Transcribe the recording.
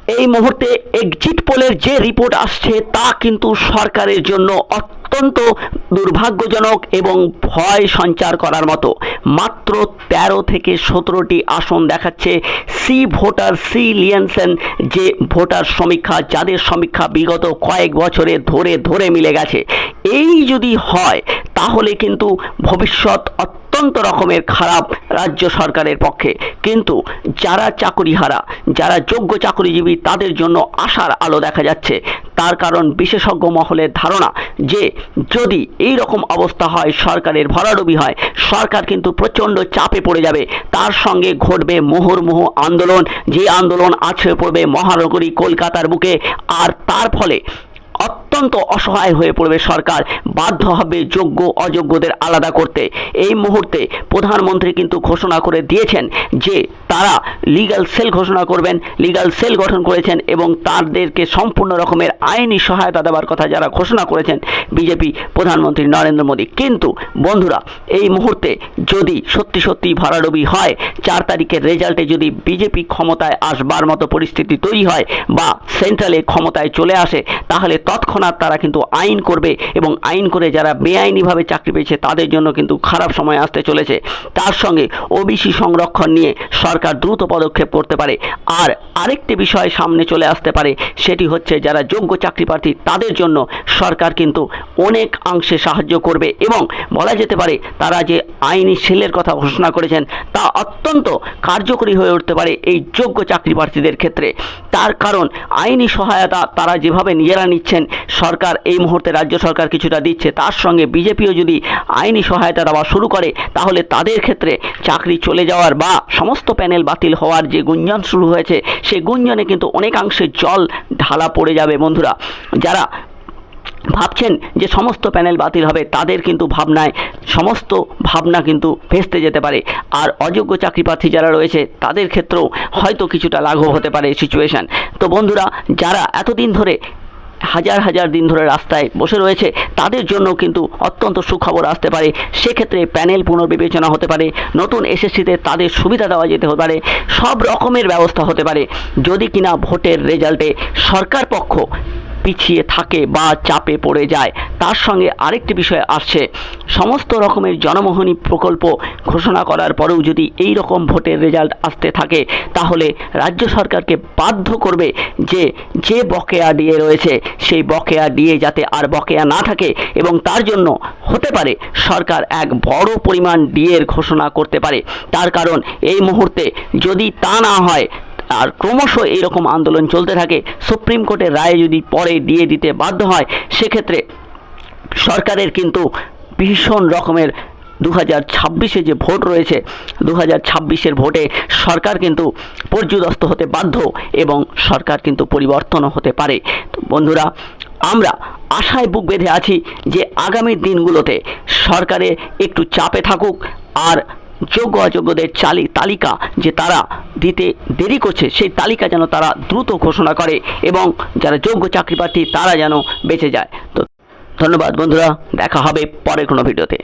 এই মুহূর্তে এক্সিট পোলের যে রিপোর্ট আসছে তা কিন্তু সরকারের জন্য অত্যন্ত দুর্ভাগ্যজনক এবং ভয় সঞ্চার করার মতো। মাত্র 13 থেকে 17টি আসন দেখাচ্ছে সি ভোটার সি লিয়েনসেন, যে ভোটার সমীক্ষা, যাদের সমীক্ষা বিগত কয়েক বছরে ধরে ধরে মিলে গেছে। এই যদি হয় তাহলে কিন্তু ভবিষ্যৎ অত্যন্ত রকমের খারাপ রাজ্য সরকারের পক্ষে। কিন্তু যারা চাকুরিহারা, যারা যোগ্য চাকরিজীবী, তাদের জন্য আশার আলো দেখা যাচ্ছে। তার কারণ বিশেষজ্ঞ মহলের ধারণা যে যদি এই রকম অবস্থা হয়, সরকারের ভরাডুবি হয়, সরকার কিন্তু প্রচণ্ড চাপে পড়ে যাবে। তার সঙ্গে ঘটবে মুহুর্মুহু আন্দোলন, যে আন্দোলন আছড়ে পড়বে মহানগরী কলকাতার বুকে। আর তার ফলে অত্যন্ত অসহায় হয়ে পড়বে সরকার, বাধ্য হবে যোগ্য অযোগ্যদের আলাদা করতে। এই মুহূর্তে প্রধানমন্ত্রী কিন্তু ঘোষণা করে দিয়েছেন যে তারা লিগ্যাল সেল ঘোষণা করবেন, লিগ্যাল সেল গঠন করেছেন এবং তাদেরকে সম্পূর্ণ রকমের আইনি সহায়তা দেওয়ার কথা যারা ঘোষণা করেছেন বিজেপি প্রধানমন্ত্রী নরেন্দ্র মোদী। কিন্তু বন্ধুরা, এই মুহূর্তে যদি সত্যি সত্যি ভরাডুবি হয়, 4 তারিখের রেজাল্টে যদি বিজেপি ক্ষমতায় আসবার মতো পরিস্থিতি তৈরি হয় বা সেন্ট্রালে ক্ষমতায় চলে আসে, তাহলে তৎক্ষণাৎ তারা কিন্তু আইন করবে এবং আইন করে যারা বেআইনিভাবে চাকরি পেয়েছে তাদের জন্য কিন্তু খারাপ সময় আসতে চলেছে। তার সঙ্গে ওবিসি সংরক্ষণ নিয়ে সরকার দ্রুত পদক্ষেপ করতে পারে। আর আরেকটি বিষয় সামনে চলে আসতে পারে, সেটি হচ্ছে যারা যোগ্য চাকরি প্রার্থী তাদের জন্য সরকার কিন্তু অনেক অংশে সাহায্য করবে এবং বলা যেতে পারে তারা যে আইনি সেলের কথা ঘোষণা করেছেন তা অত্যন্ত কার্যকরী হয়ে উঠতে পারে এই যোগ্য চাকরি প্রার্থীদের ক্ষেত্রে। তার কারণ আইনি সহায়তা তারা যেভাবে নিজেরা নিচ্ছেন, সরকার এই মুহূর্তে রাজ্য সরকার কিছুটা দিচ্ছে, তার সঙ্গে বিজেপিও যদি আইনি সহায়তা দেওয়া শুরু করে তাহলে তাদের ক্ষেত্রে চাকরি চলে যাওয়ার বা সমস্ত প্যানেল বাতিল হওয়ার যে গুঞ্জন শুরু হয়েছে সেই গুঞ্জনে কিন্তু অনেকাংশে জল ঢালা পড়ে যাবে। বন্ধুরা, যারা ভাবছেন যে সমস্ত প্যানেল বাতিল হবে, তাদের কিন্তু ভাবনায় সমস্ত ভাবনা কিন্তু ভেস্তে যেতে পারে। আর অযোগ্য চাকরি প্রার্থী যারা রয়েছে তাদের ক্ষেত্রেও হয়তো কিছুটা লাঘব হতে পারে সিচুয়েশান। তো বন্ধুরা, যারা এতদিন ধরে হাজার হাজার দিন ধরে রাস্তায় বসে রয়েছে তাদের জন্য কিন্তু অত্যন্ত সুখবর আসতে পারে। সেক্ষেত্রে প্যানেল পুনর্বিবেচনা হতে পারে, নতুন এসএসসিতে তাদের সুবিধা দেওয়া যেতে হতে পারে, সব রকমের ব্যবস্থা হতে পারে যদি কিনা ভোটের রেজাল্টে সরকার পক্ষ পিছিয়ে থাকে বা চাপে পড়ে যায়। তার সঙ্গে আরেকটি বিষয় আসছে, সমস্ত রকমের জনমোহনী প্রকল্প ঘোষণা করার পরেও যদি এই রকম ভোটের রেজাল্ট আসতে থাকে তাহলে রাজ্য সরকারকে বাধ্য করবে যে যে বকেয়া ডিএ রয়েছে সেই বকেয়া ডিএ যাতে আর বকেয়া না থাকে এবং তার জন্য হতে পারে সরকার এক বড় পরিমাণ ডিএর ঘোষণা করতে পারে। তার কারণ এই মুহূর্তে যদি তা না হয় আর ক্রমশ এইরকম আন্দোলন চলতে থাকে, সুপ্রিম কোর্টের রায়ে যদি পরে দিয়ে দিতে বাধ্য হয়, সেক্ষেত্রে সরকারের কিন্তু ভীষণ রকমের 2026-এ যে ভোট রয়েছে, 2026-এর ভোটে সরকার কিন্তু পর্যুদস্ত হতে বাধ্য এবং সরকার কিন্তু পরিবর্তনও হতে পারে। তো বন্ধুরা, আমরা আশায় বুক বেঁধে আছি যে আগামী দিনগুলোতে সরকারে একটু চাপে থাকুক আর যোগ্য অযোগ্যদের তালিকা যে তারা দিতে দেরি করছে সেই তালিকা যেন তারা দ্রুত ঘোষণা করে এবং যারা যোগ্য চাকরি প্রার্থী তারা যেন বেঁচে যায়। তো ধন্যবাদ বন্ধুরা, দেখা হবে পরের কোনো ভিডিওতে।